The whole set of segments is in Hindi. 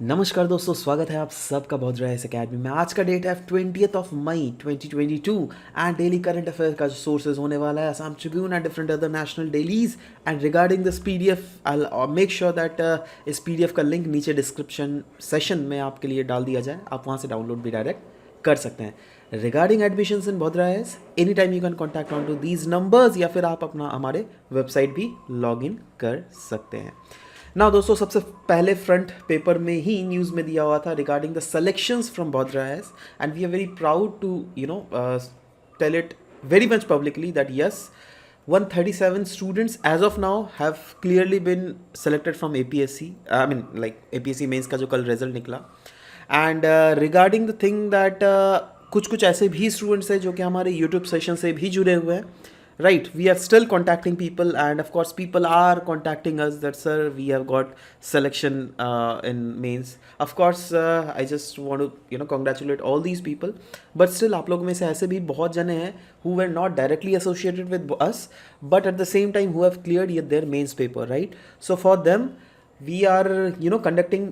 नमस्कार दोस्तों, स्वागत है आप सबका बहुत रहा है इस अकेडमी में। आज का डेट है 20 मई 2022 एंड डेली करंट अफेयर का जो सोर्सेज होने वाला है Assam Tribune and different other national dailies. And regarding this PDF I make sure that इस पीडीएफ का लिंक नीचे डिस्क्रिप्शन सेशन में आपके लिए डाल दिया जाए, आप वहाँ से डाउनलोड भी डायरेक्ट कर सकते हैं। Regarding admissions in Bhadra as any time you can contact on to these numbers, या फिर आप अपना हमारे वेबसाइट भी लॉग इन कर सकते हैं। ना दोस्तों, सबसे पहले फ्रंट पेपर में ही न्यूज़ में दिया हुआ था रिगार्डिंग द सेलेक्शंस फ्रॉम बॉद्रा एस, and we are very proud to tell it very much publicly that yes, 137 students as of now have clearly been selected from APSC. I mean like APSC mains का जो कल रिजल्ट निकला। And regarding the thing that कुछ कुछ ऐसे भी स्टूडेंट्स हैं जो कि हमारे यूट्यूब सेशन से भी जुड़े हुए हैं। Right, we are still contacting people, and of course people are contacting us that sir, we have got selection in mains. Of course I just want to congratulate all these people, but still आप लोग में से ऐसे भी बहुत जने हैं who were not directly associated with us, but at the same time who have cleared their mains paper, right? So for them we are conducting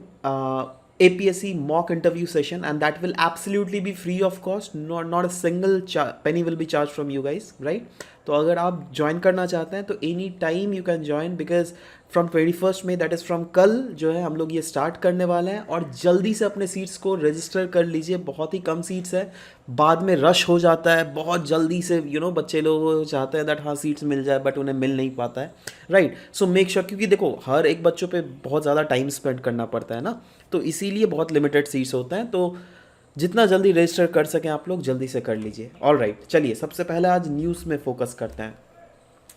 APSC mock interview session, and that will absolutely be free of cost. Not a single penny will be charged from you guys, right? तो अगर आप ज्वाइन करना चाहते हैं तो any time you can join, because from 21 में दैट इज़ फ्रॉम कल जो है हम लोग ये स्टार्ट करने वाले हैं। और जल्दी से अपने सीट्स को रजिस्टर कर लीजिए, बहुत ही कम सीट्स है, बाद में रश हो जाता है बहुत जल्दी से। बच्चे लोग चाहते हैं दैट हाँ सीट्स मिल जाए, बट उन्हें मिल नहीं पाता है, राइट? सो मेक श्योर, क्योंकि देखो हर एक बच्चों पे बहुत ज़्यादा टाइम स्पेंड करना पड़ता है ना, तो इसीलिए बहुत लिमिटेड सीट्स होते हैं। तो जितना जल्दी रजिस्टर कर सकें आप लोग जल्दी से कर लीजिए। ऑल राइट, चलिए सबसे पहले आज न्यूज़ में फोकस करते हैं।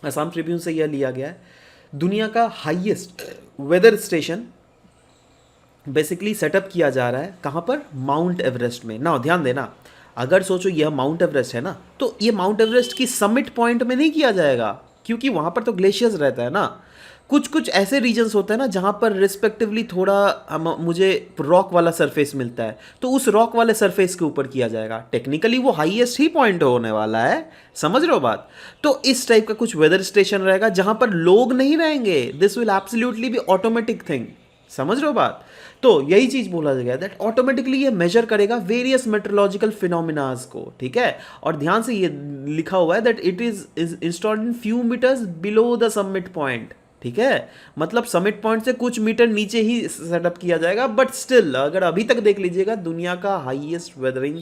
असम ट्रिब्यून से यह लिया गया है, दुनिया का highest weather station basically setup किया जा रहा है। कहाँ पर? माउंट एवरेस्ट में। ना ध्यान देना, अगर सोचो यह माउंट एवरेस्ट है ना, तो ये माउंट एवरेस्ट की समिट पॉइंट में नहीं किया जाएगा, क्योंकि वहाँ पर तो ग्लेशियर्स रहता है ना। कुछ कुछ ऐसे रीजन्स होते हैं ना जहाँ पर रिस्पेक्टिवली थोड़ा मुझे रॉक वाला सरफेस मिलता है, तो उस रॉक वाले सरफेस के ऊपर किया जाएगा। टेक्निकली वो हाईएस्ट ही पॉइंट होने वाला है, समझ रहे हो बात? तो इस टाइप का कुछ वेदर स्टेशन रहेगा जहाँ पर लोग नहीं रहेंगे। This will absolutely be automatic thing, समझ रहे हो बात? तो यही चीज बोला गया दैट ऑटोमेटिकली ये मेजर करेगा वेरियस मेट्रोलॉजिकल फिनोमिनाज को, ठीक है? और ध्यान से ये लिखा हुआ है that it is installed in few meters below the summit point, ठीक है? मतलब समिट पॉइंट से कुछ मीटर नीचे ही सेटअप किया जाएगा, बट स्टिल अगर अभी तक देख लीजिएगा दुनिया का हाईएस्ट वेदरिंग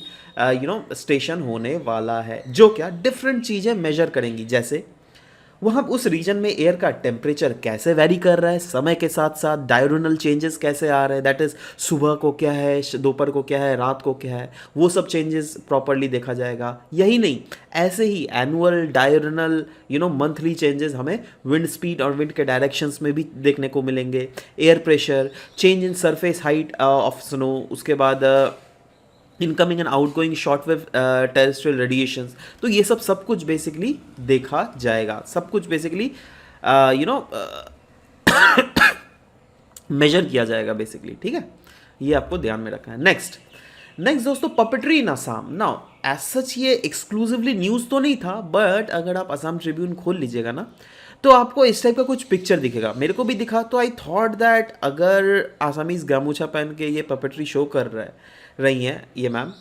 स्टेशन होने वाला है, जो क्या डिफरेंट चीज़ें मेजर करेंगी। जैसे वहाँ उस रीजन में एयर का टेम्परेचर कैसे वेरी कर रहा है समय के साथ साथ, डायरोनल चेंजेस कैसे आ रहे हैं, दैट इज़ सुबह को क्या है, दोपहर को क्या है, रात को क्या है, वो सब चेंजेस प्रॉपरली देखा जाएगा। यही नहीं, ऐसे ही एनुअल डायरोनल मंथली चेंजेस हमें विंड स्पीड और विंड के डायरेक्शंस में भी देखने को मिलेंगे। Air pressure, change in surface height of snow, उसके बाद incoming and outgoing shortwave terrestrial radiations, तो ये सब कुछ बेसिकली देखा जाएगा। सब कुछ बेसिकली मेजर किया जाएगा बेसिकली, ठीक है? ये आपको ध्यान में रखना है। नेक्स्ट दोस्तों, पपेट्री इन असम। नाउ एज सच ये एक्सक्लूसिवली न्यूज़ तो नहीं था, बट अगर आप असम ट्रिब्यून खोल लीजिएगा ना तो आपको इस टाइप का कुछ पिक्चर दिखेगा। मेरे को भी दिखा, तो आई थॉट दैट अगर आसामीज गामूछा पहन के ये पपेट्री शो कर रही हैं ये मैम,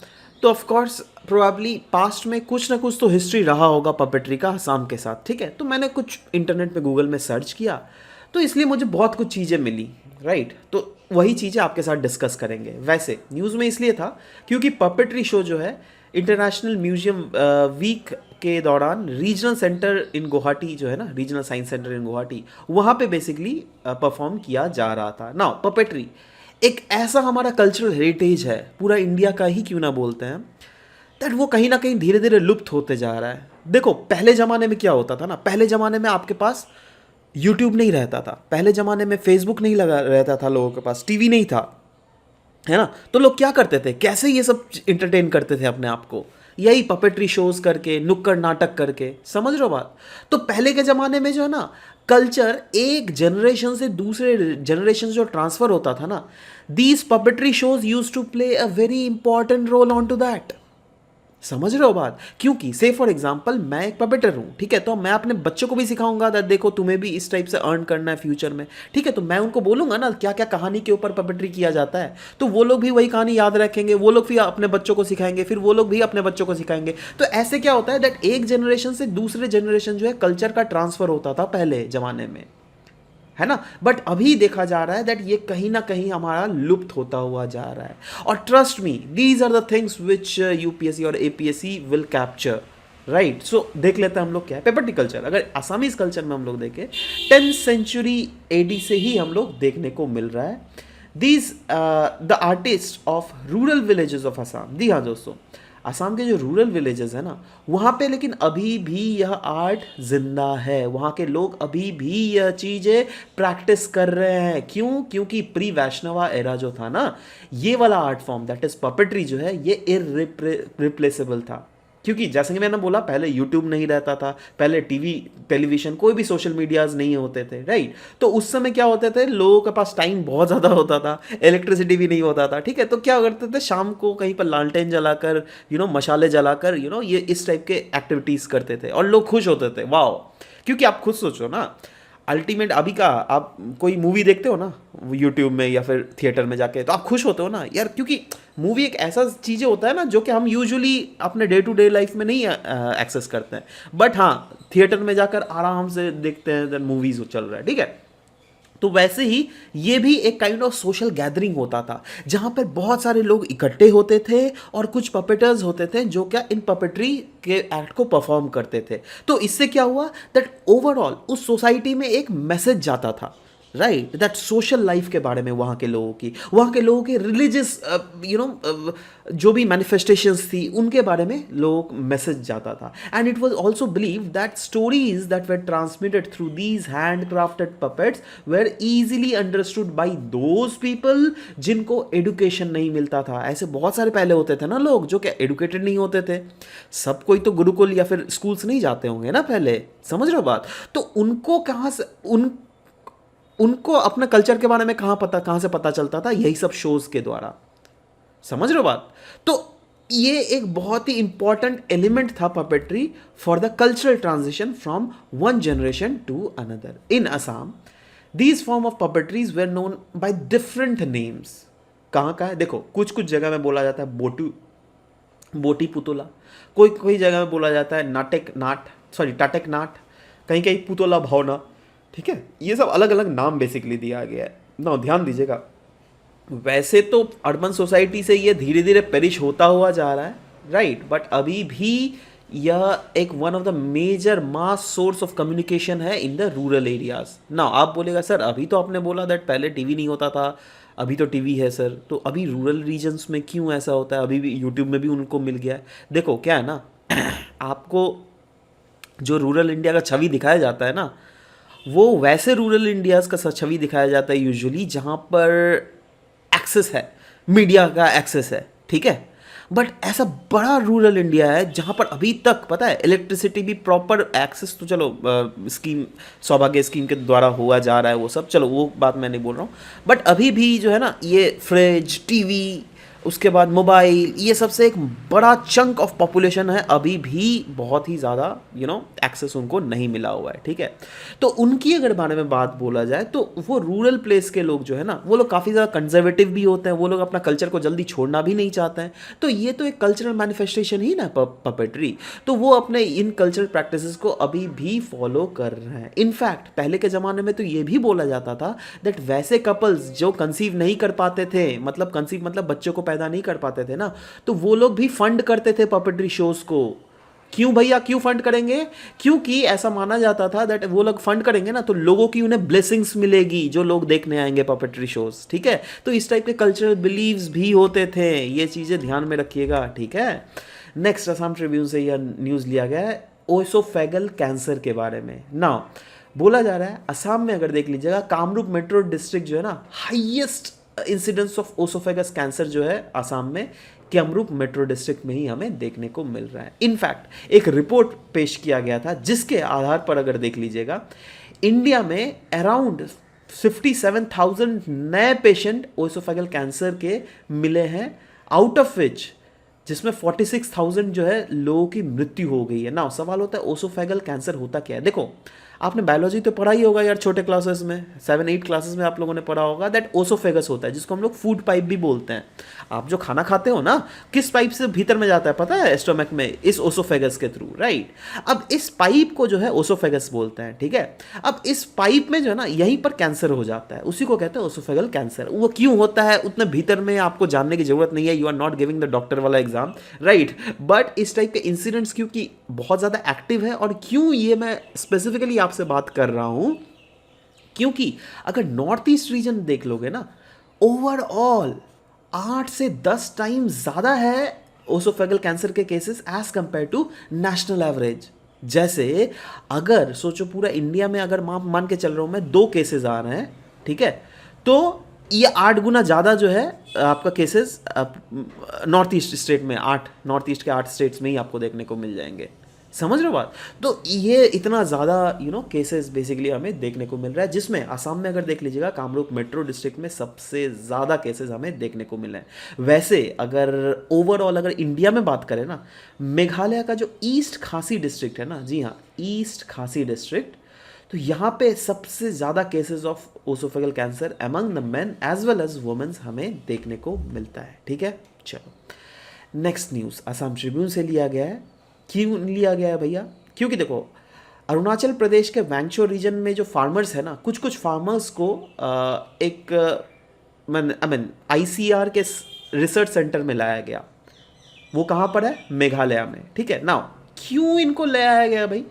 तो ऑफ कोर्स प्रोबेबली पास्ट में कुछ ना कुछ तो हिस्ट्री रहा होगा पपेट्री का असम के साथ, ठीक है? तो मैंने कुछ इंटरनेट पे गूगल में सर्च किया, तो इसलिए मुझे बहुत कुछ चीज़ें मिली, राइट? तो वही चीज़ें आपके साथ डिस्कस करेंगे। वैसे न्यूज़ में इसलिए था क्योंकि पपेट्री शो जो है इंटरनेशनल म्यूजियम वीक के दौरान रीजनल सेंटर इन गुवाहाटी जो है ना, रीजनल साइंस सेंटर इन गुवाहाटी, वहाँ पे बेसिकली परफॉर्म किया जा रहा था। नाउ पपेट्री एक ऐसा हमारा कल्चरल हेरिटेज है, पूरा इंडिया का ही क्यों ना बोलते हैं, दैट वो कहीं ना कहीं धीरे धीरे लुप्त होते जा रहा है। देखो पहले ज़माने में क्या होता था ना, पहले ज़माने में आपके पास यूट्यूब नहीं रहता था, पहले ज़माने में फेसबुक नहीं लगा रहता था, लोगों के पास टीवी नहीं था, है ना? तो लोग क्या करते थे, कैसे ये सब इंटरटेन करते थे अपने आप को? यही पपेट्री शोज करके, नुक्कड़ नाटक करके, समझ रहे हो बात? तो पहले के ज़माने में जो है ना, कल्चर एक जनरेशन से दूसरे जनरेशन जो ट्रांसफ़र होता था ना, these puppetry shows use to play a very important role on to that. समझ रहे हो बात? क्योंकि से फॉर एग्जांपल मैं एक पपेटर हूँ, ठीक है, तो मैं अपने बच्चों को भी सिखाऊंगा दैट देखो तुम्हें भी इस टाइप से अर्न करना है फ्यूचर में, ठीक है, तो मैं उनको बोलूंगा ना क्या क्या कहानी के ऊपर पपेट्री किया जाता है, तो वो लोग भी वही कहानी याद रखेंगे, वो लोग भी अपने बच्चों को सिखाएंगे, फिर वो लोग भी अपने बच्चों को सिखाएंगे। तो ऐसे क्या होता है दैट एक जनरेशन से दूसरे जनरेशन जो है कल्चर का ट्रांसफर होता था पहले जमाने में, है ना, बट अभी देखा जा रहा है दैट ये कहीं ना कहीं हमारा लुप्त होता हुआ जा रहा है। और trust me these are the things which UPSC और APSC will capture, right. So देख लेते हैं हम लोग क्या है पेपर्टी कल्चर। अगर असमीज कल्चर में हम लोग देखें 10th सेंचुरी एडी से ही हम लोग देखने को मिल रहा है। These the artist of rural villages of Assam, जी हाँ दोस्तों, असम के जो रूरल विलेजेस है ना वहाँ पे लेकिन अभी भी यह आर्ट जिंदा है, वहाँ के लोग अभी भी यह चीज़ें प्रैक्टिस कर रहे हैं। क्यों? क्योंकि प्री वैष्णवा एरा जो था ना, ये वाला art form that is puppetry जो है ये इररिप्लेसेबल था। क्योंकि जैसे कि मैंने बोला पहले यूट्यूब नहीं रहता था, पहले टीवी टेलीविजन कोई भी सोशल मीडियाज नहीं होते थे, राइट। तो उस समय क्या होते थे, लोगों के पास टाइम बहुत ज़्यादा होता था, इलेक्ट्रिसिटी भी नहीं होता था, ठीक है, तो क्या करते थे शाम को कहीं पर लालटेन जलाकर मशाले जलाकर ये इस टाइप के एक्टिविटीज़ करते थे और लोग खुश होते थे। वाह, क्योंकि आप खुद सोचो ना, अल्टीमेट अभी का आप कोई मूवी देखते हो ना यूट्यूब में या फिर थिएटर में जाके, तो आप खुश होते हो ना यार, क्योंकि मूवी एक ऐसा चीज़ें होता है ना जो कि हम यूजुअली अपने डे टू डे लाइफ में नहीं एक्सेस करते हैं, बट हाँ थिएटर में जाकर आराम से देखते हैं मूवीज चल रहा है, ठीक है। तो वैसे ही ये भी एक काइंड ऑफ सोशल गैदरिंग होता था जहाँ पर बहुत सारे लोग इकट्ठे होते थे और कुछ पपेटर्स होते थे जो क्या इन पपेट्री के एक्ट को परफॉर्म करते थे। तो इससे क्या हुआ दैट ओवरऑल उस सोसाइटी में एक मैसेज जाता था, राइट, दैट सोशल लाइफ के बारे में, वहाँ के लोगों के रिलीजियस जो भी मैनिफेस्टेशंस थी उनके बारे में लोग मैसेज जाता था। And it was also believe that stories that were transmitted through these hand crafted puppets were easily understood by those people जिनको एडुकेशन नहीं मिलता था। ऐसे बहुत सारे पहले होते थे ना लोग जो कि एडुकेटेड नहीं होते थे, सब कोई तो गुरुकुल या फिर स्कूल्स नहीं जाते होंगे ना पहले, समझ रहे हो बात? तो उनको कहाँ से उनको अपने कल्चर के बारे में कहाँ से पता चलता था? यही सब शोज के द्वारा, समझ रहे हो बात? तो ये एक बहुत ही इंपॉर्टेंट एलिमेंट था puppetry for the cultural transition from one generation to another. In Assam these form of puppetries were known by different names. कहाँ का है देखो, कुछ कुछ जगह में बोला जाता है बोटी पुतोला, कोई जगह में बोला जाता है टाटेक नाट, कहीं कहीं पुतोला भावना, ठीक है, ये सब अलग अलग नाम बेसिकली दिया गया है ना। ध्यान दीजिएगा, वैसे तो अर्बन सोसाइटी से ये धीरे धीरे पेरिश होता हुआ जा रहा है, राइट, बट अभी भी यह एक one of the major mass source of communication है इन द रूरल एरियाज। ना आप बोलेगा सर अभी तो आपने बोला दैट पहले टीवी नहीं होता था, अभी तो टीवी है सर, तो अभी रूरल रीजन्स में क्यों ऐसा होता है? अभी भी यूट्यूब में भी उनको मिल गया है। देखो क्या है ना आपको जो रूरल इंडिया का छवि दिखाया जाता है ना, वो वैसे रूरल इंडियाज़ का छवि दिखाया जाता है यूजुअली जहाँ पर एक्सेस है, मीडिया का एक्सेस है, ठीक है, बट ऐसा बड़ा रूरल इंडिया है जहाँ पर अभी तक पता है इलेक्ट्रिसिटी भी प्रॉपर एक्सेस, तो चलो स्कीम सौभाग्य स्कीम के द्वारा हुआ जा रहा है वो सब, चलो वो बात मैं नहीं बोल रहा हूँ, बट अभी भी जो है ना ये फ्रिज, टीवी, उसके बाद मोबाइल, ये सबसे एक बड़ा चंक ऑफ पॉपुलेशन है अभी भी बहुत ही ज़्यादा एक्सेस उनको नहीं मिला हुआ है, ठीक है। तो उनकी अगर बारे में बात बोला जाए तो वो रूरल प्लेस के लोग जो है ना वो लोग काफ़ी ज़्यादा कंजर्वेटिव भी होते हैं, वो लोग अपना कल्चर को जल्दी छोड़ना भी नहीं चाहते हैं। तो ये तो एक कल्चरल मैनिफेस्टेशन ही ना पपेट्री, तो वो अपने इन कल्चरल प्रैक्टिसेस को अभी भी फॉलो कर रहे हैं। इनफैक्ट पहले के ज़माने में तो ये भी बोला जाता था दैट वैसे कपल्स जो कंसीव नहीं कर पाते थे, मतलब बच्चों को पैदा नहीं कर पाते थे ना, तो वो लोग भी फंड करते थे पपेट्री शोज को। क्यों भैया, क्यों फंड करेंगे? क्योंकि ऐसा माना जाता था दैट वो लोग फंड करेंगे ना तो लोगों की उन्हें ब्लेसिंग्स मिलेगी जो लोग देखने आएंगे पपेट्री शोज, ठीक है। तो इस टाइप के कल्चरल बिलीव्स भी होते थे, ये चीज़ें ध्यान में रखिएगा, ठीक है। नेक्स्ट असम ट्रिब्यून से यह न्यूज़ लिया गया है ओसोफेगल कैंसर के बारे में। ना बोला जा रहा है असम में अगर देख लीजिएगा कामरूप मेट्रो डिस्ट्रिक्ट जो है ना, highest incidence of oesophagus cancer जो है असम में कामरूप मेट्रो डिस्ट्रिक्ट में ही हमें देखने को मिल रहा है। इनफैक्ट एक रिपोर्ट पेश किया गया था जिसके आधार पर अगर देख लीजिएगा इंडिया में अराउंड 57,000 नए पेशेंट ओसोफेगल कैंसर के मिले हैं, आउट ऑफ विच जिसमें 46,000 जो है लोगों की मृत्यु हो गई है ना। सवाल होता है ओसोफेगल कैंसर होता क्या है। देखो, आपने बायोलॉजी तो पढ़ा ही होगा यार, छोटे क्लासेस में 7-8 क्लासेस में आप लोगों ने पढ़ा होगा दैट ओसोफेगस होता है, जिसको हम लोग फूड पाइप भी बोलते हैं। आप जो खाना खाते हो ना, किस पाइप से भीतर में जाता है पता है? स्टोमक में, इस ओसोफेगस के थ्रू, राइट। अब इस पाइप को जो है ओसोफेगस बोलते हैं, ठीक है। अब इस पाइप में जो है ना, यहीं पर कैंसर हो जाता है, उसी को कहते हैं ओसोफेगल कैंसर। वो क्यों होता है उतने भीतर में आपको जानने की जरूरत नहीं है, you are not giving the doctor वाला एग्जाम, राइट। बट इस टाइप के इंसिडेंट्स क्योंकि बहुत ज़्यादा एक्टिव है, और क्यों ये मैं स्पेसिफिकली आपसे बात कर रहा हूं, क्योंकि अगर नॉर्थ ईस्ट रीजन देख लोगे ना, ओवरऑल 8 से 10 टाइम ज़्यादा है ओसोफेगल कैंसर के cases as compare to national average. जैसे अगर सोचो पूरा इंडिया में अगर मान के चल रहा हूँ मैं 2 केसेस आ रहे हैं, ठीक है, तो ये 8 गुना ज़्यादा जो है आपका केसेस नॉर्थ ईस्ट स्टेट में, 8 नॉर्थ ईस्ट के 8 स्टेट्स में ही आपको देखने को मिल जाएंगे। समझ रहे हो बात? तो ये इतना ज़्यादा केसेस बेसिकली हमें देखने को मिल रहा है, जिसमें असम में अगर देख लीजिएगा, कामरूप मेट्रो डिस्ट्रिक्ट में सबसे ज़्यादा केसेस हमें देखने को मिले हैं। वैसे अगर ओवरऑल अगर इंडिया में बात करें ना, मेघालय का जो ईस्ट खासी डिस्ट्रिक्ट है ना, जी हाँ, ईस्ट खासी डिस्ट्रिक्ट, तो यहाँ पे सबसे ज़्यादा cases of oesophageal cancer among the men as well as womens हमें देखने को मिलता है, ठीक है। चलो नेक्स्ट न्यूज़ असम ट्रिब्यून से लिया गया है। क्यों लिया गया है भैया? क्योंकि देखो, अरुणाचल प्रदेश के वैंगचो रीजन में जो फार्मर्स है ना, कुछ कुछ फार्मर्स को एक ICR के रिसर्च सेंटर में लाया गया। वो कहाँ पर है? मेघालय में, ठीक है। नाउ क्यों इनको ले आया गया भाई?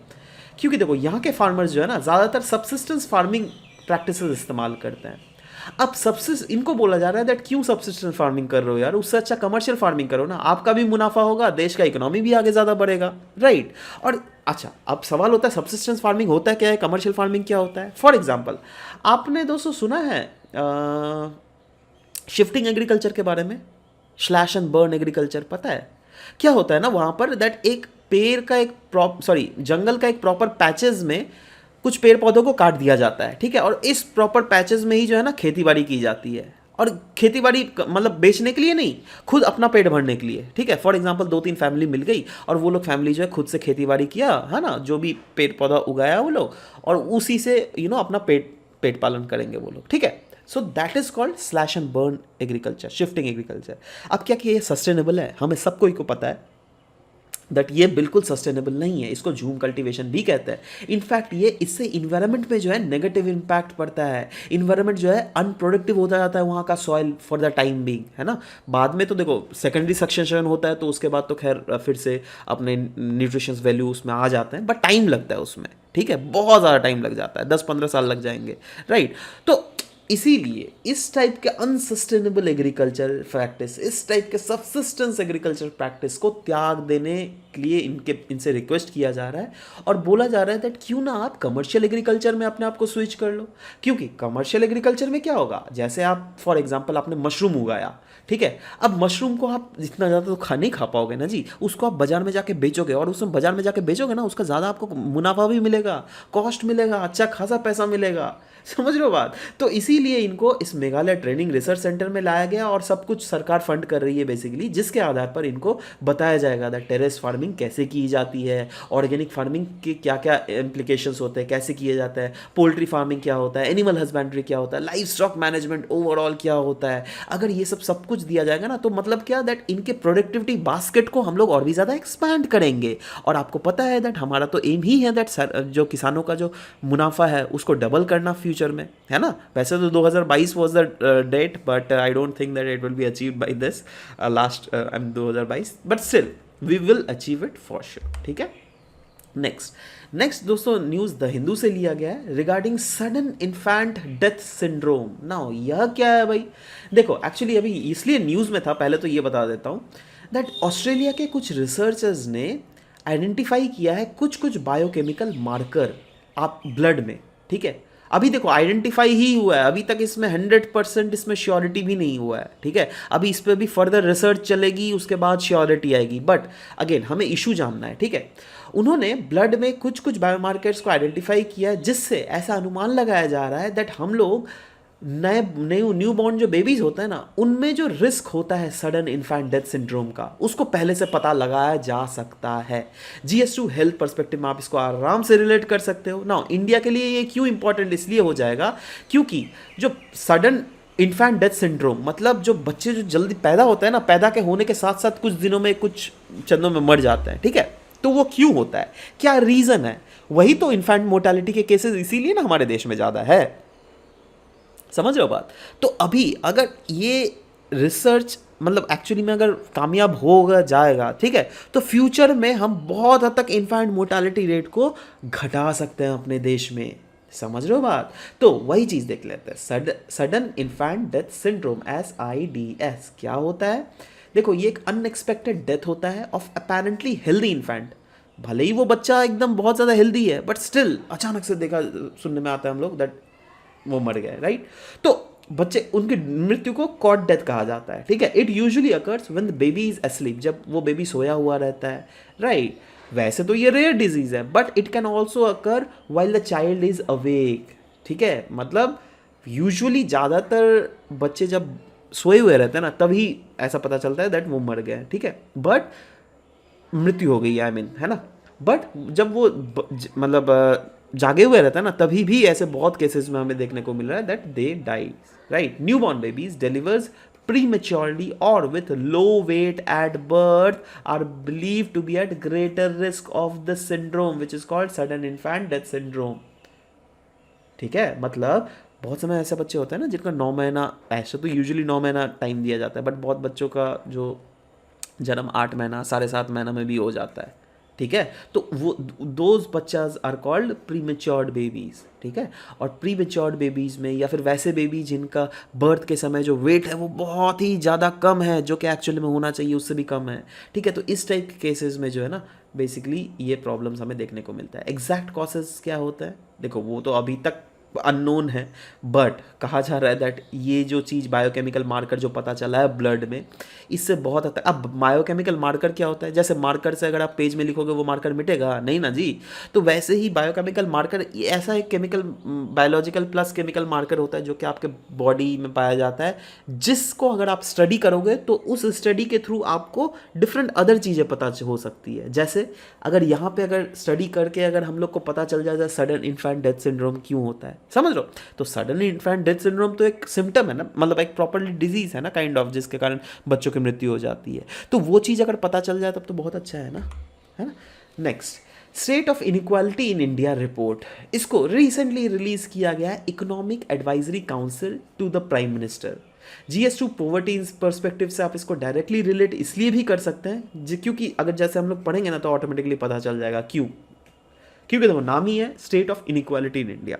क्योंकि देखो, यहाँ के फार्मर्स जो है ना, ज़्यादातर सब्सिस्टेंस फार्मिंग प्रैक्टिसेस इस्तेमाल करते हैं। अब इनको बोला जा रहा है दैट क्यों सब्सिस्टेंस फार्मिंग कर रहे हो यार, उससे अच्छा कमर्शियल फार्मिंग करो ना, आपका भी मुनाफा होगा, देश का इकोनॉमी भी आगे ज़्यादा बढ़ेगा, राइट। और अच्छा, अब सवाल होता है सब्सिस्टेंस फार्मिंग होता है क्या है, कमर्शियल फार्मिंग क्या होता है? फॉर एग्जाम्पल, आपने दोस्तों सुना है शिफ्टिंग एग्रीकल्चर के बारे में, स्लैश एंड बर्न एग्रीकल्चर, पता है क्या होता है ना वहाँ पर? दैट एक पेड़ का एक जंगल का एक प्रॉपर पैचेज में कुछ पेड़ पौधों को काट दिया जाता है, ठीक है, और इस प्रॉपर पैचेज में ही जो है ना खेती बाड़ी की जाती है। और खेती बाड़ी मतलब बेचने के लिए नहीं, खुद अपना पेट भरने के लिए, ठीक है। फॉर एग्जांपल 2-3 फैमिली मिल गई और वो लोग फैमिली जो है खुद से खेती बाड़ी किया, है ना, जो भी पेड़ पौधा उगाया वो लोग, और उसी से अपना पेट पालन करेंगे वो लोग, ठीक है। So that is called slash and burn agriculture, shifting agriculture. अब क्या ये सस्टेनेबल है? हमें सबको ही को पता है दैट ये बिल्कुल सस्टेनेबल नहीं है, इसको झूम कल्टीवेशन भी कहते हैं। इनफैक्ट ये इससे इन्वायरमेंट में जो है नेगेटिव इम्पैक्ट पड़ता है, इन्वायरमेंट जो है अनप्रोडक्टिव होता जाता है वहाँ का soil for the time being, है ना। बाद में तो देखो सेकेंडरी सक्सेशन होता है, तो उसके बाद तो खैर फिर से अपने न्यूट्रिशंस वैल्यू उसमें आ जाते हैं, बट टाइम लगता है उसमें, ठीक है, बहुत ज़्यादा टाइम लग जाता है, 10-15 साल लग जाएंगे, राइट। तो इसीलिए इस टाइप के अनसस्टेनेबल एग्रीकल्चर प्रैक्टिस, इस टाइप के सब्सिस्टेंस एग्रीकल्चर प्रैक्टिस को त्याग देने के लिए इनसे रिक्वेस्ट किया जा रहा है, और बोला जा रहा है दैट क्यों ना आप कमर्शियल एग्रीकल्चर में अपने आप को स्विच कर लो। क्योंकि कमर्शियल एग्रीकल्चर में क्या होगा, जैसे आप फॉर एग्जांपल आपने मशरूम उगाया, ठीक है, अब मशरूम को आप इतना ज़्यादा तो नहीं खा पाओगे ना जी, उसको आप बाजार में जाके बेचोगे, और उसमें बाजार में जाके बेचोगे ना, उसका ज़्यादा आपको मुनाफा भी मिलेगा, कॉस्ट मिलेगा, अच्छा खासा पैसा मिलेगा, समझ रहे हो बात। तो इसीलिए इनको इस मेघालय ट्रेनिंग रिसर्च सेंटर में लाया गया, और सब कुछ सरकार फंड कर रही है बेसिकली, जिसके आधार पर इनको बताया जाएगा दैट टेरेस फार्मिंग कैसे की जाती है, ऑर्गेनिक फार्मिंग के क्या क्या इम्प्लीकेशंस होते हैं, कैसे किए जाता है, पोल्ट्री फार्मिंग क्या होता है, एनिमल हस्बेंड्री क्या होता है, लाइफ स्टॉक मैनेजमेंट ओवरऑल क्या होता है। अगर ये सब कुछ दिया जाएगा ना, तो मतलब क्या, दैट इनके प्रोडक्टिविटी बास्केट को हम लोग और भी ज़्यादा एक्सपैंड करेंगे। और आपको पता है दैट हमारा तो एम ही है दैट जो किसानों का जो मुनाफा है उसको डबल करना फ्यूचर में, है ना। वैसे तो 2022 was the date, but I don't think that it will be achieved by this last 2022, but still we will achieve it for sure, ठीक है। नेक्स्ट दोस्तों न्यूज़ द हिंदू से लिया गया है regarding sudden infant death syndrome. Now यह क्या है भाई? देखो एक्चुअली अभी इसलिए न्यूज़ में था, पहले तो ये बता देता हूँ दैट ऑस्ट्रेलिया के कुछ रिसर्चर्स ने आइडेंटिफाई किया है कुछ बायोकेमिकल मार्कर आप ब्लड में, ठीक है। अभी देखो आइडेंटिफाई ही हुआ है, अभी तक इसमें 100% इसमें श्योरिटी भी नहीं हुआ है, ठीक है। अभी इस पर भी फर्दर रिसर्च चलेगी, उसके बाद श्योरिटी आएगी, बट अगेन हमें इशू जानना है, ठीक है। उन्होंने ब्लड में कुछ बायोमार्कर्स को आइडेंटिफाई किया, जिससे ऐसा अनुमान लगाया जा रहा है दैट हम लोग नए नए न्यू बॉर्न जो बेबीज होता है ना, उनमें जो रिस्क होता है सडन इन्फेंट डेथ सिंड्रोम का, उसको पहले से पता लगाया जा सकता है। GS2 हेल्थ पर्सपेक्टिव में आप इसको आराम से रिलेट कर सकते हो ना। इंडिया के लिए ये क्यों इंपॉर्टेंट इसलिए हो जाएगा क्योंकि जो सडन इन्फेंट डेथ सिंड्रोम मतलब जो बच्चे जो जल्दी पैदा होता है ना, पैदा के होने के साथ साथ कुछ दिनों में कुछ चंदों में मर जाते हैं, ठीक है, तो वो क्यों होता है, क्या रीजन है? वही तो इन्फेंट मोर्टेलिटी के केसेस इसीलिए ना हमारे देश में ज़्यादा है। समझ रहे हो बात? तो अभी अगर ये रिसर्च मतलब एक्चुअली में अगर कामयाब होगा जाएगा, ठीक है, तो फ्यूचर में हम बहुत हद तक इन्फेंट मोर्टेलिटी रेट को घटा सकते हैं अपने देश में। समझ रहे हो बात? तो वही चीज़ देख लेते हैं, sudden infant death syndrome SIDS क्या होता है। देखो, ये एक अनएक्सपेक्टेड डेथ होता है ऑफ अपेरेंटली हेल्दी इन्फेंट। भले ही वो बच्चा एकदम बहुत ज़्यादा हेल्दी है, बट स्टिल अचानक से देखा सुनने में आता है हम लोग दैट वो मर गए, राइट। तो बच्चे उनकी मृत्यु को कॉट डेथ कहा जाता है, ठीक है। It usually occurs when the baby is asleep, जब वो बेबी सोया हुआ रहता है, राइट। वैसे तो ये रेयर डिजीज है, but it can also occur while the child is awake, ठीक है। मतलब यूजुअली ज़्यादातर बच्चे जब सोए हुए रहते हैं ना, तभी ऐसा पता चलता है दैट वो मर गए, ठीक है, बट मृत्यु हो गई है, आई मीन, है ना। बट जब वो मतलब जागे हुए रहता है ना, तभी भी ऐसे बहुत केसेस में हमें देखने को मिल रहा है that they die, right. New born babies delivers prematurely or with low weight at birth are believed to be at greater risk of the syndrome which is called sudden infant death syndrome, ठीक है। मतलब बहुत समय ऐसे बच्चे होते हैं ना जिनका 9 महीना, ऐसे तो यूजुअली 9 महीना टाइम दिया जाता है, बट बहुत बच्चों का जो जन्म 8 महीना 7.5 महीना में भी हो जाता है, ठीक है। तो वो दोज बच्चाज आर कॉल्ड प्रीमेच्योर्ड बेबीज, ठीक है। और प्रीमेच्योर्ड बेबीज में या फिर वैसे बेबी जिनका बर्थ के समय जो वेट है वो बहुत ही ज़्यादा कम है, जो कि एक्चुअली में होना चाहिए उससे भी कम है, ठीक है। तो इस टाइप के केसेस में जो है ना, बेसिकली ये प्रॉब्लम्स हमें देखने को मिलता है। एग्जैक्ट कॉजेज क्या होता है, देखो वो तो अभी तक अननोन है, बट कहा जा रहा है दैट ये जो चीज़ बायोकेमिकल मार्कर जो पता चला है ब्लड में, इससे बहुत हद तक। अब बायोकेमिकल मार्कर क्या होता है, जैसे मार्कर से अगर आप पेज में लिखोगे वो मार्कर मिटेगा नहीं ना जी। तो वैसे ही बायोकेमिकल मार्कर ऐसा एक chemical biological plus chemical marker होता है जो कि आपके बॉडी में पाया जाता है, जिसको अगर आप स्टडी करोगे तो उस स्टडी के थ्रू आपको डिफरेंट अदर चीज़ें पता हो सकती है। जैसे अगर यहाँ पे अगर स्टडी करके अगर हम लोग को पता चल जाए सडन इन्फेंट डेथ सिंड्रोम क्यों होता है, समझ लो। तो सडन इन्फेंट डेथ सिंड्रोम तो एक सिम्टम है ना, मतलब एक प्रॉपरली डिजीज है ना, काइंड ऑफ, जिसके कारण बच्चों की मृत्यु हो जाती है। तो वो चीज़ अगर पता चल जाए तब तो बहुत अच्छा है ना। Next, state of inequality in India report, इसको रिसेंटली रिलीज किया गया है economic advisory council to the prime minister. GS2 poverty perspective से आप इसको डायरेक्टली रिलेट इसलिए भी कर सकते हैं क्योंकि अगर जैसे हम लोग पढ़ेंगे ना तो ऑटोमेटिकली पता चल जाएगा क्यों। क्योंकि देखो नाम ही है state of inequality in India.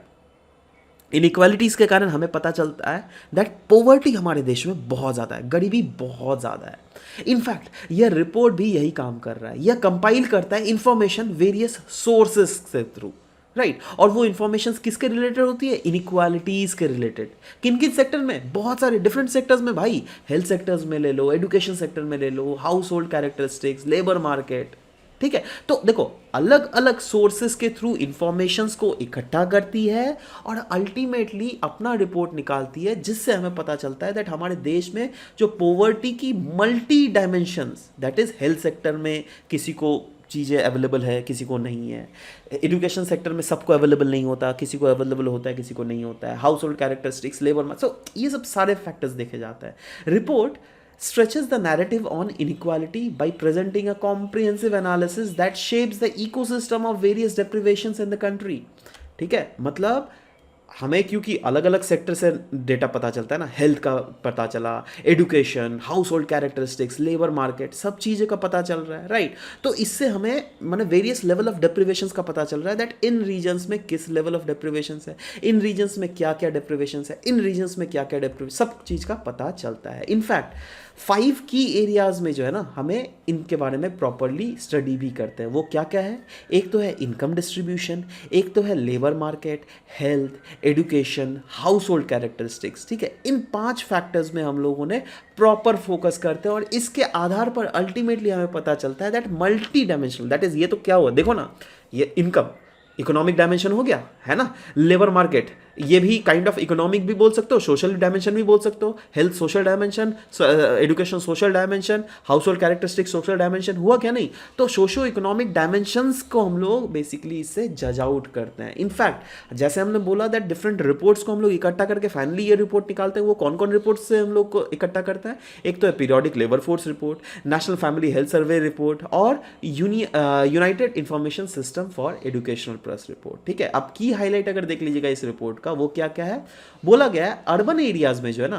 Inequalities के कारण हमें पता चलता है दैट पॉवर्टी हमारे देश में बहुत ज़्यादा है, गरीबी बहुत ज़्यादा है। इनफैक्ट यह रिपोर्ट भी यही काम कर रहा है, यह कंपाइल करता है इंफॉर्मेशन वेरियस सोर्सेस से थ्रू, राइट। और वो इंफॉर्मेशन किसके रिलेटेड होती है, इनइक्वालिटीज़ के रिलेटेड। किन किन सेक्टर में, बहुत सारे डिफरेंट सेक्टर्स में भाई, हेल्थ सेक्टर्स में ले लो, एजुकेशन सेक्टर में ले लो, household characteristics, labour market, ठीक है। तो देखो अलग अलग सोर्सेस के थ्रू इंफॉर्मेशंस को इकट्ठा करती है और अल्टीमेटली अपना रिपोर्ट निकालती है, जिससे हमें पता चलता है दैट हमारे देश में जो पॉवर्टी की multi dimensions, that is health sector में किसी को चीज़ें अवेलेबल है, किसी को नहीं है। एजुकेशन सेक्टर में सबको अवेलेबल नहीं होता, किसी को अवेलेबल होता है, किसी को नहीं होता है। Household characteristics, labour market, so ये सब सारे फैक्टर्स देखे जाते हैं। Report stretches the narrative on inequality by presenting a comprehensive analysis that shapes the ecosystem of various deprivations in the country, ठीक है। मतलब हमें क्योंकि अलग अलग सेक्टर से डेटा पता चलता है ना, हेल्थ का पता चला, education, house hold characteristics, labour market, सब चीज़ें का पता चल रहा है, राइट। तो इससे हमें माने वेरियस लेवल ऑफ डेप्रिवेशंस का पता चल रहा है दैट इन रीजन्स में किस लेवल ऑफ डेप्रिवेशंस है, इन रीजन्स में क्या क्या डेप्रिवेशंस है, इन रीजन्स में क्या क्या डेप्रिवेशन, सब चीज़ का पता चलता है। इनफैक्ट 5 की एरियाज में जो है ना, हमें इनके बारे में प्रॉपरली स्टडी भी करते हैं। वो क्या क्या है, एक तो है इनकम डिस्ट्रीब्यूशन, एक तो है labour market, health, education, house hold characteristics, ठीक है। इन 5 फैक्टर्स में हम लोगों ने प्रॉपर फोकस करते हैं और इसके आधार पर अल्टीमेटली हमें पता चलता है that multi dimensional, that is, ये तो क्या हुआ देखो ना, ये इनकम इकोनॉमिक डायमेंशन हो गया है ना, लेबर मार्केट ये भी काइंड ऑफ इकोनॉमिक भी बोल सकते हो, सोशल डायमेंशन भी बोल सकते हो, health social dimension, education social dimension, house hold characteristic social dimension, हुआ क्या नहीं? तो सोशो इकोनॉमिक डायमेंशंस को हम लोग बेसिकली इससे जज आउट करते हैं। इनफैक्ट जैसे हमने बोला दैट डिफरेंट रिपोर्ट्स को हम लोग इकट्ठा करके फाइनली ये रिपोर्ट निकालते हैं। वो कौन कौन रिपोर्ट्स से हम लोग को इकट्ठा करते हैं? एक तो है periodic labour force report, national family health survey report और united information system for educational press report. ठीक है, अब की हाईलाइट अगर देख लीजिएगा इस रिपोर्ट का, वो क्या क्या है? बोला गया है अर्बन एरियाज में जो है ना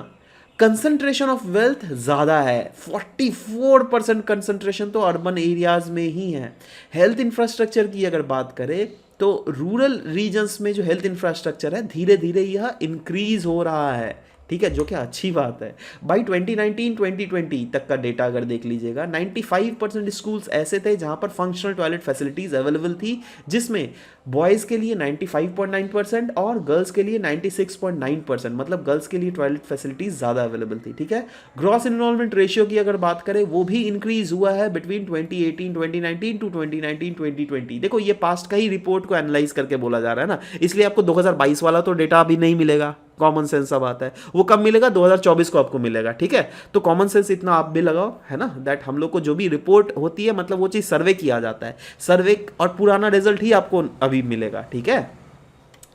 कंसंट्रेशन ऑफ वेल्थ ज्यादा है, 44% कंसंट्रेशन तो अर्बन एरियाज में ही है। हेल्थ इंफ्रास्ट्रक्चर की अगर बात करें तो रूरल रीजन्स में जो हेल्थ इंफ्रास्ट्रक्चर है धीरे धीरे यह इंक्रीज हो रहा है। ठीक है, जो कि अच्छी बात है। बाई 2019-2020 तक का डेटा अगर देख लीजिएगा 95% स्कूल्स ऐसे थे जहां पर फंक्शनल टॉयलेट फैसिलिटीज अवेलेबल थी, जिसमें बॉयज़ के लिए 95.9% और गर्ल्स के लिए 96.9%, मतलब गर्ल्स के लिए टॉयलेट फैसिलिटीज ज़्यादा अवेलेबल थी। ठीक है, ग्रॉस इनरोलमेंट रेशियो की अगर बात करें वो भी इंक्रीज हुआ है बिटवीन 2018-2019 टू 2019-2020। देखो ये पास्ट का ही रिपोर्ट को एनालाइज करके बोला जा रहा है ना, इसलिए आपको 2022 वाला तो डेटा अभी नहीं मिलेगा। कॉमन सेंस सब आता है, वो कब मिलेगा? 2024 को आपको मिलेगा। ठीक है, तो कॉमन सेंस इतना आप भी लगाओ, है ना, दैट हम लोग को जो भी रिपोर्ट होती है मतलब वो चीज़ सर्वे किया जाता है, सर्वे और पुराना रिजल्ट ही आपको अभी मिलेगा। ठीक है,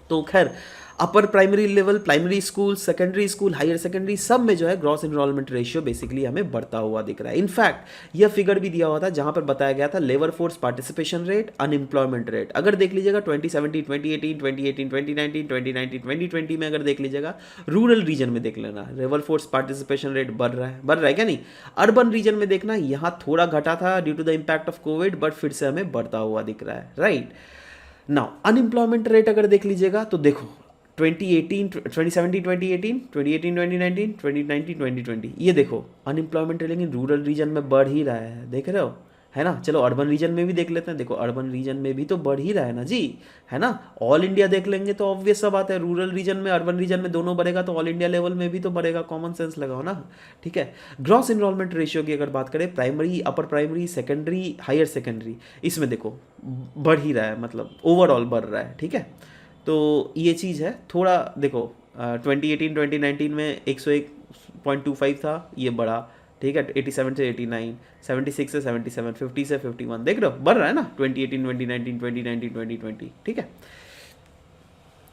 तो खैर upper primary level, primary school, secondary school, higher secondary, सब में जो है ग्रॉस एनरोलमेंट रेशियो बेसिकली हमें बढ़ता हुआ दिख रहा है। इनफैक्ट यह फिगर भी दिया हुआ था जहां पर बताया गया था labour force participation rate, unemployment rate. अगर देख लीजिएगा 2017, 2018, 2018, 2019, 2019, 2020 में अगर देख लीजिएगा रूरल रीजन में देख लेना लेबर फोर्स पार्टिसिपेशन रेट बढ़ रहा है क्या नहीं? अर्बन रीजन में देखना यहाँ थोड़ा घटा था due to the impact of COVID, but फिर से हमें बढ़ता हुआ दिख रहा है। राइट नाउ अनएम्प्लॉयमेंट रेट अगर देख लीजिएगा तो देखो 2018, 2017, 2018, 2018, 2019, 2019, 2020, ये देखो अनएम्प्लॉयमेंट रेट लेकिन रूरल रीजन में बढ़ ही रहा है, देख रहे हो, है ना। चलो अर्बन रीजन में भी देख लेते हैं, देखो अर्बन रीजन में भी तो बढ़ ही रहा है ना जी, है ना। ऑल इंडिया देख लेंगे तो ऑब्वियस सा बात है, रूरल रीजन में अर्बन रीजन में दोनों बढ़ेगा तो ऑल इंडिया लेवल में भी तो बढ़ेगा, कॉमन सेंस लगाओ ना। ठीक है, ग्रॉस इनरोलमेंट रेशियो की अगर बात करें primary, upper primary, secondary, higher secondary, इसमें देखो बढ़ ही रहा है, मतलब ओवरऑल बढ़ रहा है। ठीक है, तो ये चीज़ है थोड़ा देखो 2018-2019 में 101.25 था, ये बढ़ा। ठीक है, 87 से 89, 76 से 77, 50 से 51, देख रहे हो बढ़ रहा है ना 2018, 2019, 2019, 2020। ठीक है,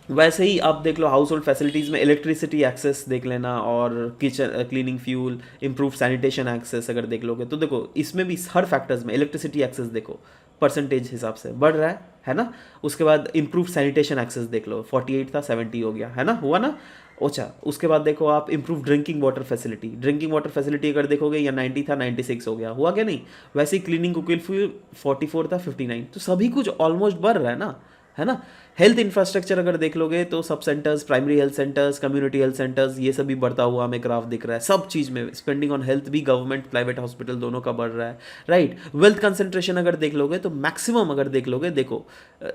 वैसे ही आप देख लो हाउस होल्ड फैसिलिटीज़ में इलेक्ट्रिसिटी एक्सेस देख लेना और kitchen cleaning fuel, improve sanitation access अगर देख लोगे तो देखो इसमें भी हर फैक्टर्स में इलेक्ट्रिसिटी एक्सेस देखो परसेंटेज हिसाब से बढ़ रहा है ना। उसके बाद इम्प्रूव सैनिटेशन एक्सेस देख लो 48 था 70 हो गया, है ना, हुआ ना। अच्छा, उसके बाद देखो आप इम्प्रूव ड्रिंकिंग वाटर फैसिलिटी अगर देखोगे या 90 था 96 हो गया, हुआ क्या नहीं। वैसे ही क्लीनिंग कुकिंग फ्यूल 44 था 59, तो सभी कुछ ऑलमोस्ट बढ़ रहा है ना। हेल्थ इंफ्रास्ट्रक्चर अगर देख लोगे तो सब centres, primary health centres, community health centres, ये सभी बढ़ता हुआ हमें ग्राफ दिख रहा है। सब चीज़ में स्पेंडिंग ऑन हेल्थ भी गवर्नमेंट प्राइवेट हॉस्पिटल दोनों का बढ़ रहा है। राइट, वेल्थ कंसंट्रेशन अगर देख लोगे तो मैक्सिमम अगर देख लोगे देखो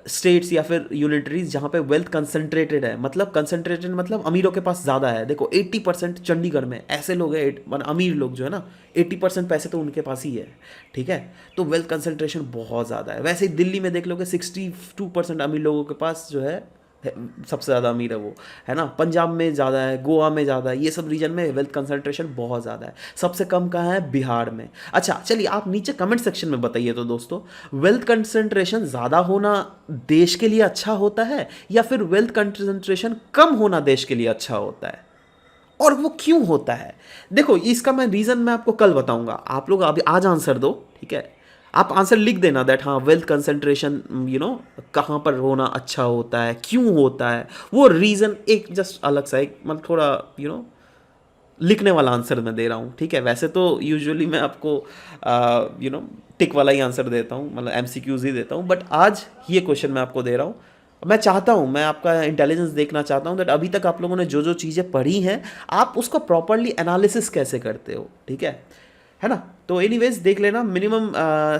स्टेट्स या फिर यूनिटरीज जहाँ पे वेल्थ कंसंट्रेटेड है, मतलब कंसंट्रेटेड मतलब अमीरों के पास ज़्यादा है। देखो 80% चंडीगढ़ में ऐसे लोग हैं, अमीर लोग जो है ना 80% पैसे तो उनके पास ही है। ठीक है, तो वेल्थ कंसंट्रेशन बहुत ज़्यादा है। वैसे ही दिल्ली में देख लोगे 62% अमीर लोगों के पास जो है सबसे ज़्यादा अमीर है वो, है ना। पंजाब में ज़्यादा है, गोवा में ज़्यादा है, ये सब रीजन में वेल्थ कंसंट्रेशन बहुत ज़्यादा है। सबसे कम कहाँ है? बिहार में। अच्छा चलिए आप नीचे कमेंट सेक्शन में बताइए तो दोस्तों, वेल्थ कंसंट्रेशन ज़्यादा होना देश के लिए अच्छा होता है या फिर वेल्थ कंसंट्रेशन कम होना देश के लिए अच्छा होता है, और वो क्यों होता है? देखो इसका मैं रीज़न मैं आपको कल बताऊंगा, आप लोग अभी आज आंसर दो। ठीक है, आप आंसर लिख देना दैट हाँ वेल्थ कंसंट्रेशन कहाँ पर होना अच्छा होता है, क्यों होता है, वो रीज़न एक जस्ट अलग सा एक मतलब थोड़ा लिखने वाला आंसर मैं दे रहा हूँ। ठीक है, वैसे तो यूजुअली मैं आपको टिक वाला ही आंसर देता हूँ, मतलब MCQs ही देता हूँ, बट आज ये क्वेश्चन मैं आपको दे रहा हूँ। मैं चाहता हूँ, मैं आपका इंटेलिजेंस देखना चाहता हूँ दैट अभी तक आप लोगों ने जो जो चीज़ें पढ़ी हैं आप उसको प्रॉपरली एनालिसिस कैसे करते हो। ठीक है ना। तो एनीवेज देख लेना मिनिमम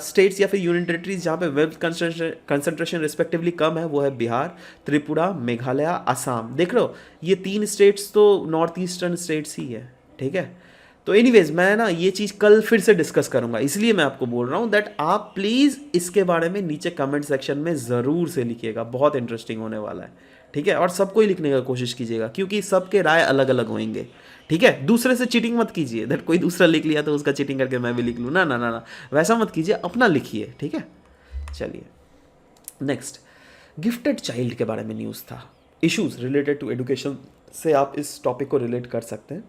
स्टेट्स या फिर यूनियन टेरिटरीज जहाँ पे वेल्थ कंसंट्रेशन रिस्पेक्टिवली कम है वो है बिहार, त्रिपुरा, मेघालय, असम। देख रहे हो ये 3 स्टेट्स तो नॉर्थ ईस्टर्न स्टेट्स ही है। ठीक है, तो एनीवेज मैं ना ये चीज़ कल फिर से डिस्कस करूंगा, इसलिए मैं आपको बोल रहा हूँ दैट आप प्लीज़ इसके बारे में नीचे कमेंट सेक्शन में ज़रूर से लिखिएगा, बहुत इंटरेस्टिंग होने वाला है। ठीक है, और सबको ही लिखने का कोशिश कीजिएगा क्योंकि सबके राय अलग अलग होंगे, ठीक है। दूसरे से चीटिंग मत कीजिए, दैट कोई दूसरा लिख लिया तो उसका चीटिंग करके मैं भी लिख लूँ, ना ना ना ना, वैसा मत कीजिए, अपना लिखिए, ठीक है। चलिए नेक्स्ट, गिफ्टेड चाइल्ड के बारे में न्यूज़ था, इश्यूज रिलेटेड टू एजुकेशन से आप इस टॉपिक को रिलेट कर सकते हैं।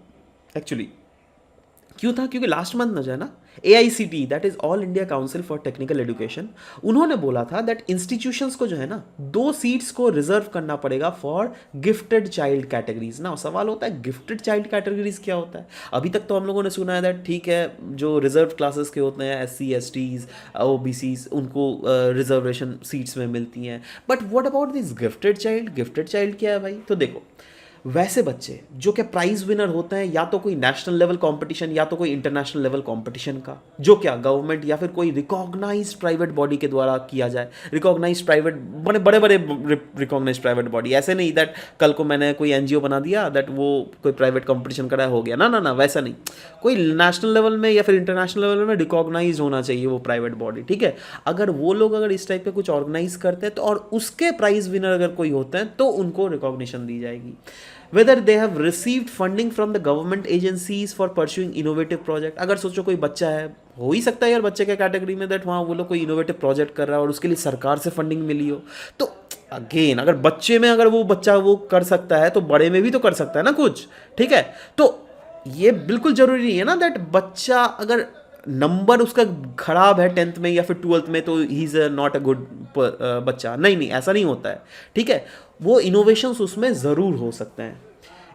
एक्चुअली क्यों था, क्योंकि लास्ट मंथ में जो है ना AICTE, that is all India council for technical education, उन्होंने बोला था दैट इंस्टीट्यूशंस को जो है ना 2 सीट्स को रिजर्व करना पड़ेगा फॉर गिफ्टेड चाइल्ड कैटेगरीज। ना सवाल होता है गिफ्टेड चाइल्ड कैटेगरीज क्या होता है। अभी तक तो हम लोगों ने सुना है दैट ठीक है जो रिजर्व क्लासेस के होते हैं SC STs OBCs उनको रिजर्वेशन सीट्स में मिलती हैं, but what about this gifted child, gifted child क्या है भाई। तो देखो वैसे बच्चे जो कि प्राइज विनर होते हैं या तो कोई नेशनल लेवल कंपटीशन या तो कोई इंटरनेशनल लेवल कंपटीशन का, जो क्या गवर्नमेंट या फिर कोई रिकॉग्नाइज्ड प्राइवेट बॉडी के द्वारा किया जाए, रिकॉग्नाइज्ड प्राइवेट बड़े बड़े बड़े रिकॉग्नाइज्ड प्राइवेट बॉडी, ऐसे नहीं दैट कल को मैंने कोई NGO बना दिया दैट वो कोई प्राइवेट कंपटीशन करा हो गया, ना ना ना, वैसा नहीं, कोई नेशनल लेवल में या फिर इंटरनेशनल लेवल में रिकॉग्नाइज होना चाहिए वो प्राइवेट बॉडी, ठीक है। अगर वो लोग अगर इस टाइप के कुछ ऑर्गेनाइज करते हैं तो और उसके प्राइज विनर अगर कोई होते हैं तो उनको रिकॉग्निशन दी जाएगी। whether they have received funding from the government agencies for pursuing innovative project। अगर सोचो कोई बच्चा है, हो ही सकता है यार बच्चे के कैटेगरी में दैट वहाँ वो लोग कोई इनोवेटिव प्रोजेक्ट कर रहा है और उसके लिए सरकार से फंडिंग मिली हो, तो अगेन अगर बच्चे में अगर वो बच्चा वो कर सकता है तो बड़े में भी तो कर सकता है ना कुछ, ठीक है। तो ये बिल्कुल जरूरी नहीं है ना दैट बच्चा अगर नंबर उसका खराब है 10th में या फिर 12th में तो he is not a good बच्चा, नहीं नहीं ऐसा नहीं होता है, ठीक है। वो इनोवेशंस उसमें ज़रूर हो सकते हैं।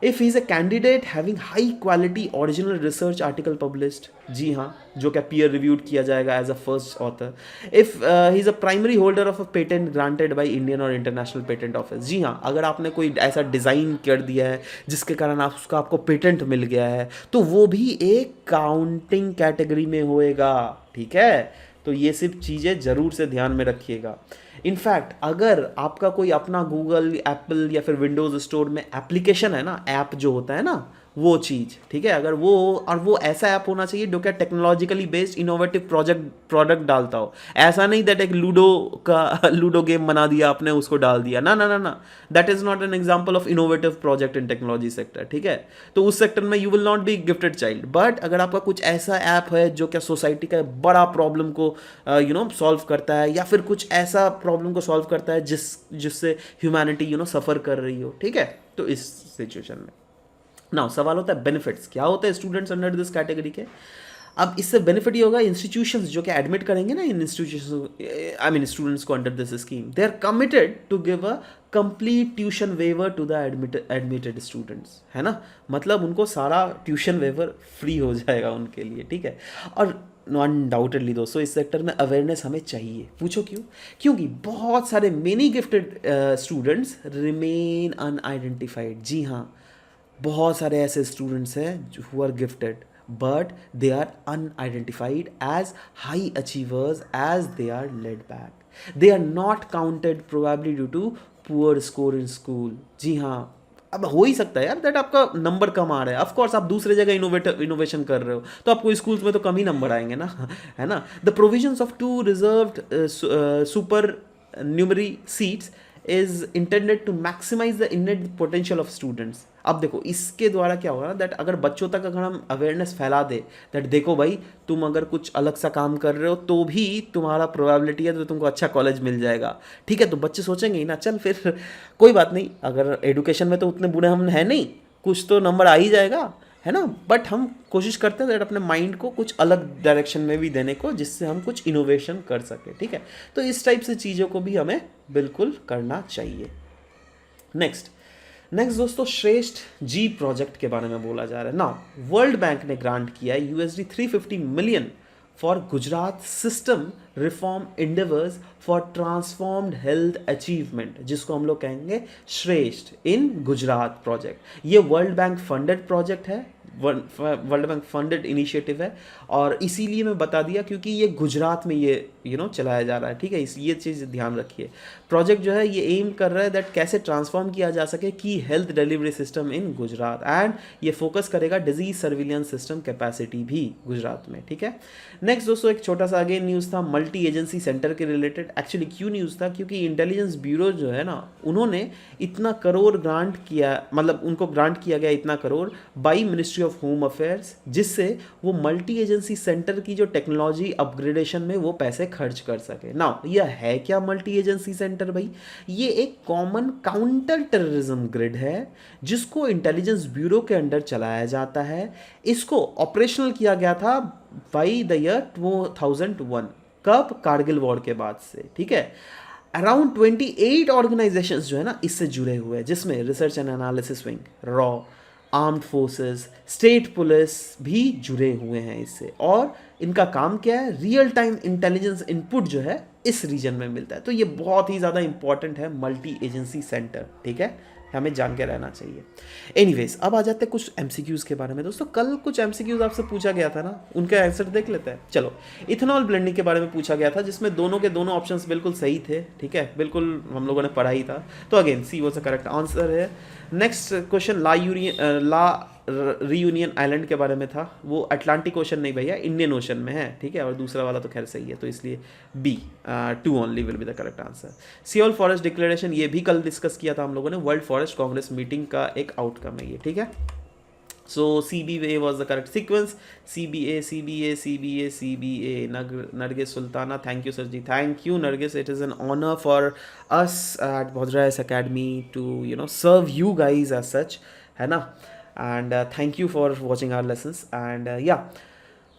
If he is a candidate having high quality original research article published, जी हाँ, जो क्या पीयर रिव्यूड किया जाएगा as a first author. If he is a primary holder of a patent granted by Indian or international patent office, जी हाँ, अगर आपने कोई ऐसा डिज़ाइन कर दिया है जिसके कारण आपको पेटेंट मिल गया है तो वो भी एक काउंटिंग कैटेगरी में होएगा, ठीक है। तो ये सिर्फ चीज़ें ज़रूर से ध्यान में रखिएगा। इनफैक्ट अगर आपका कोई अपना गूगल एप्पल या फिर विंडोज़ स्टोर में एप्लीकेशन है ना, ऐप जो होता है ना वो चीज़, ठीक है, अगर वो और वो ऐसा ऐप होना चाहिए जो क्या टेक्नोलॉजिकली बेस्ड इनोवेटिव प्रोडक्ट डालता हो, ऐसा नहीं दैट एक लूडो गेम बना दिया आपने उसको डाल दिया, ना ना ना ना, that is not an example of innovative project in technology sector, ठीक है। तो उस सेक्टर में you will not be gifted child. But अगर आपका कुछ ऐसा ऐप है जो क्या सोसाइटी का बड़ा प्रॉब्लम को सॉल्व करता है या फिर कुछ ऐसा प्रॉब्लम को सॉल्व करता है जिससे ह्यूमैनिटी सफ़र कर रही हो, ठीक है, तो इस सिचुएशन में नाउ सवाल होता है बेनिफिट्स क्या होते हैं स्टूडेंट्स अंडर दिस कैटेगरी के। अब इससे बेनिफिट ये होगा इंस्टीट्यूशंस जो कि एडमिट करेंगे ना इन इंस्टीट्यूशंस, आई मीन स्टूडेंट्स को under this scheme, they are committed to give a complete tuition waiver to the admitted students, है ना, मतलब उनको सारा ट्यूशन वेवर फ्री हो जाएगा उनके लिए, ठीक है। और अनडाउटेडली दोस्तों इस सेक्टर में अवेयरनेस हमें चाहिए, पूछो क्यों, क्योंकि बहुत सारे many gifted students remain unidentified, जी हाँ, बहुत सारे ऐसे स्टूडेंट्स हैं who are gifted but they are unidentified as high achievers as they are laid back, they are not counted probably due to poor score in school, जी हाँ। अब हो ही सकता है यार दैट आपका नंबर कम आ रहा है, ऑफकोर्स आप दूसरे जगह इनोवेशन कर रहे हो तो आपको स्कूल्स में तो कम ही नंबर आएंगे ना, है ना। The provisions of 2 reserved supernumerary seats is intended to maximise the innate potential of students. अब देखो इसके द्वारा क्या होगा ना दैट अगर बच्चों तक अगर हम अवेयरनेस फैला दे दैट देखो भाई तुम अगर कुछ अलग सा काम कर रहे हो तो भी तुम्हारा प्रोबेबिलिटी है तो तुमको अच्छा कॉलेज मिल जाएगा, ठीक है। तो बच्चे सोचेंगे ही ना चल फिर कोई बात नहीं, अगर एडुकेशन में तो उतने बुरे हम हैं नहीं, कुछ तो नंबर आ ही जाएगा, है ना। बट हम कोशिश करते हैं दैट अपने माइंड को कुछ अलग डायरेक्शन में भी देने को जिससे हम कुछ इनोवेशन कर सकें, ठीक है। तो इस टाइप से चीज़ों को भी हमें बिल्कुल करना चाहिए। नेक्स्ट दोस्तों श्रेष्ठ जी प्रोजेक्ट के बारे में बोला जा रहा है। नाउ वर्ल्ड बैंक ने ग्रांट किया है $350 million for Gujarat system reform endeavours for transformed health achievement, जिसको हम लोग कहेंगे श्रेष्ठ इन गुजरात प्रोजेक्ट। ये वर्ल्ड बैंक फंडेड प्रोजेक्ट है वर्ल्ड बैंक फंडेड इनिशिएटिव है, और इसीलिए मैं बता दिया क्योंकि ये गुजरात में ये चलाया जा रहा है, ठीक है। इस ये चीज़ ध्यान रखिए। प्रोजेक्ट जो है ये एम कर रहा है दैट कैसे ट्रांसफॉर्म किया जा सके की health delivery system in Gujarat, and ये फोकस करेगा डिजीज सर्विलेंस सिस्टम कैपेसिटी भी गुजरात में, ठीक है। नेक्स्ट दोस्तों एक छोटा सा अगेन न्यूज़ था मल्टी एजेंसी सेंटर के रिलेटेड। एक्चुअली क्यों न्यूज़ था, क्योंकि इंटेलिजेंस ब्यूरो जो है ना, उन्होंने इतना करोड़ ग्रांट किया, मतलब उनको ग्रांट किया गया इतना crore by ministry of home affairs, जिससे वो मल्टी एजेंसी सेंटर की जो टेक्नोलॉजी अपग्रेडेशन में वो पैसे खर्च कर सके। नाउ यह है क्या मल्टी एजेंसी सेंटर भाई? ये एक कॉमन काउंटर टेररिज्म ग्रिड है जिसको इंटेलिजेंस ब्यूरो के अंडर चलाया जाता है। इसको ऑपरेशनल किया गया था बाई द ईयर 2001। कब? कारगिल वॉर के बाद से, ठीक है। अराउंड 28 ऑर्गेनाइजेशंस जो है ना इससे जुड़े हुए हैं, जिसमें research and analysis wing, raw, armed forces, state police भी जुड़े हुए हैं इससे। और इनका काम क्या है? रियल टाइम इंटेलिजेंस इनपुट जो है इस रीजन में मिलता है। तो ये बहुत ही ज़्यादा इंपॉर्टेंट है मल्टी एजेंसी सेंटर, ठीक है, हमें जान के रहना चाहिए। एनीवेज अब आ जाते हैं कुछ एमसीक्यूज के बारे में। दोस्तों कल कुछ एमसीक्यूज आपसे पूछा गया था ना, उनका आंसर देख लेते हैं। चलो, इथेनॉल ब्लेंडिंग के बारे में पूछा गया था, जिसमें दोनों के दोनों ऑप्शंस बिल्कुल सही थे, ठीक है, बिल्कुल हम लोगों ने पढ़ा ही था। तो again she was the correct answer है। नेक्स्ट क्वेश्चन ला रीयूनियन आइलैंड के बारे में था। वो अटलांटिक ओशन नहीं भैया, इंडियन ओशन में है, ठीक है, और दूसरा वाला तो खैर सही है, तो इसलिए B 2 only will be the correct answer. Seoul forest declaration ये भी कल डिस्कस किया था हम लोगों ने, वर्ल्ड फॉरेस्ट कांग्रेस मीटिंग का एक आउटकम है ये, ठीक है। So CBA was the correct sequence. CBA. Nargis Sultana. Thank you, sir ji. Thank you, Nargis. It is an honor for us at Bodhrayas Academy to serve you guys as such, है ना। And thank you for watching our lessons. And yeah.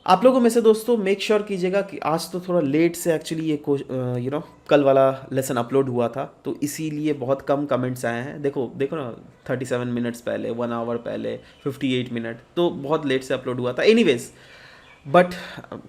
आप लोगों में से दोस्तों मेक श्योर कीजिएगा कि आज तो थोड़ा लेट से एक्चुअली ये कल वाला लेसन अपलोड हुआ था, तो इसीलिए बहुत कम कमेंट्स आए हैं। देखो ना 37 मिनट्स पहले, 1 आवर पहले, 58 मिनट, तो बहुत लेट से अपलोड हुआ था। एनीवेज बट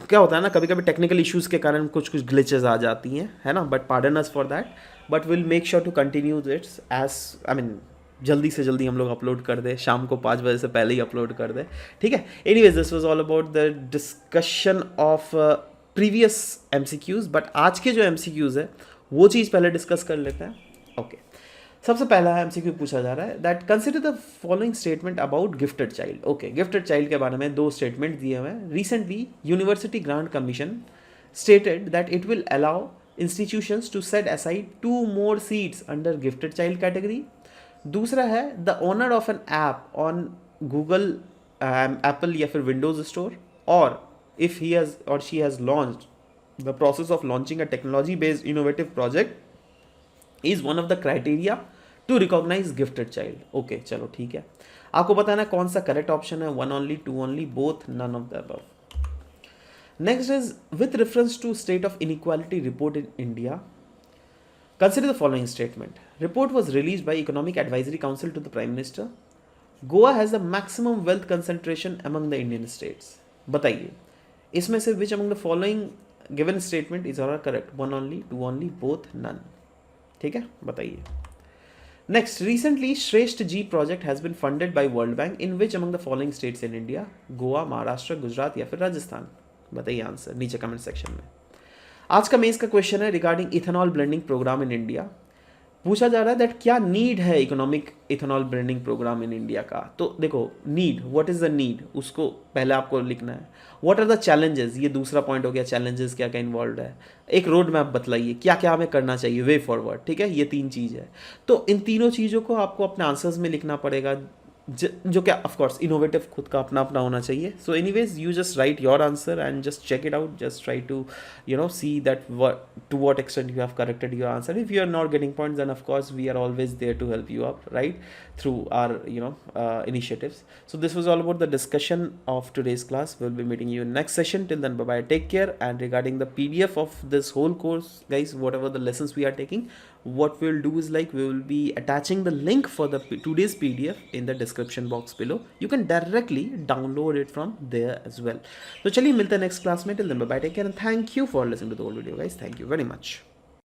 क्या होता है ना, कभी कभी टेक्निकल इश्यूज़ के कारण कुछ ग्लिचेस आ जाती हैं, है ना, but pardon us for that, but will make sure to continue दिट्स एज जल्दी से जल्दी हम लोग अपलोड कर दे, शाम को 5 बजे से पहले ही अपलोड कर दे, ठीक है। Anyways this was all about the discussion of previous MCQs, but आज के जो एमसीक्यूज है वो चीज़ पहले डिस्कस कर लेते हैं। ओके, सबसे पहला एमसीक्यू पूछा जा रहा है that consider the following statement about gifted child. Okay, gifted child के बारे में 2 स्टेटमेंट दिए हुए हैं। Recently university grant commission stated that it will allow institutions to set aside 2 more seats under gifted child category. दूसरा है the owner of an app on Google, Apple या फिर विंडोज स्टोर, और if he has or she has launched the process of launching a technology based innovative project is one of the criteria to recognise gifted child. Okay, चलो ठीक है, आपको बताना कौन सा करेक्ट ऑप्शन है, 1 only, 2 only, both, none of the above. Next is with reference to state of inequality report in India, consider the following statement. Report was released by Economic Advisory Council to the Prime Minister. Goa has the maximum wealth concentration among the Indian states. बताइए इसमें से which among the following given statement is all correct? 1 only, 2 only, both, none. ठीक है, बताइए। Next, recently Shresht G project has been funded by World Bank in which among the following states in India? Goa, Maharashtra, Gujarat या फिर राजस्थान? बताइए आंसर नीचे कमेंट सेक्शन में। आज का मेंस का क्वेश्चन है regarding ethanol blending programme in India. पूछा जा रहा है दैट क्या नीड है economic ethanol blending programme in India का। तो देखो, need, what is the need, उसको पहले आपको लिखना है। व्हाट आर द चैलेंजेस, ये दूसरा पॉइंट हो गया, चैलेंजेस क्या क्या इन्वॉल्व है। एक रोड मैप बतलाइए क्या क्या हमें करना चाहिए, वे फॉरवर्ड, ठीक है, ये 3 चीज़ है। तो इन तीनों चीज़ों को आपको अपने आंसर्स में लिखना पड़ेगा, जो क्या ऑफकोर्स इनोवेटिव खुद का अपना अपना होना चाहिए। So anyways you just write your answer and just check it out, just try to see that to what extent you have corrected your answer. If you are not getting points then of course we are always there to help you up, right, through our initiatives. So this was all about the discussion of today's class. We'll be meeting you in next session. Till then, bye bye, take care. And regarding the PDF of this whole course, guys, whatever the lessons we are taking, what we'll do is like we will be attaching the link for the today's PDF in the description box below. You can directly download it from there as well. So chaliye milte hain next class mein. Till then, bye bye, take care, and thank you for listening to the whole video, guys. Thank you very much.